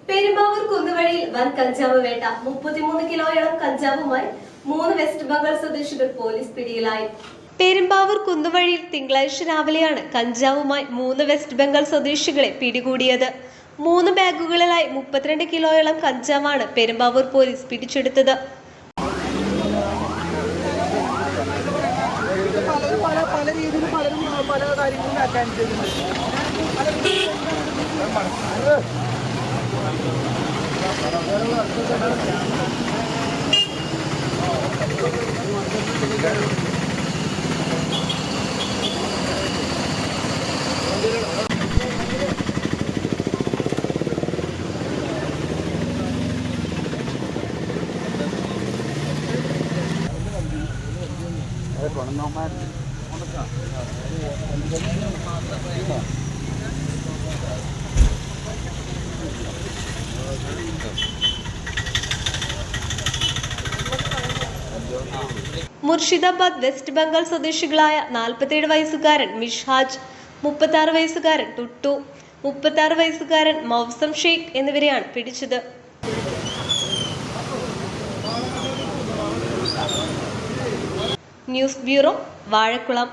പെരുമ്പാവൂർ കുന്നുവഴിയിൽ വൻ കഞ്ചാവ് വേട്ട. 33 കിലോയോളം കഞ്ചാവുമായി 3 വെസ്റ്റ് ബംഗാൾ സ്വദേശികൾ പോലീസ് പിടിയിലായി. പെരുമ്പാവൂർ കുന്നുവഴിയിൽ തിങ്കളാഴ്ച രാവിലെയാണ് കഞ്ചാവുമായി 3 വെസ്റ്റ് ബംഗാൾ സ്വദേശികളെ പിടികൂടിയത്. 3 ബാഗുകളിലായി 32 കിലോയോളം കഞ്ചാവാണ് പെരുമ്പാവൂർ പോലീസ് പിടിച്ചെടുത്തത്. പല രീതിയിൽ പലരും പല കാര്യങ്ങളും ആക്കാൻ മുർഷിദാബാദ് വെസ്റ്റ് ബംഗാൾ സ്വദേശികളായ 47 വയസ്സുകാരൻ മിഷ്ഹാജ്, 36 വയസ്സുകാരൻ ടുട്ടു, 36 വയസ്സുകാരൻ മൗസം ഷെയ്ഖ് എന്നിവരെയാണ് പിടിച്ചത്. News bureau, Vazhakulam.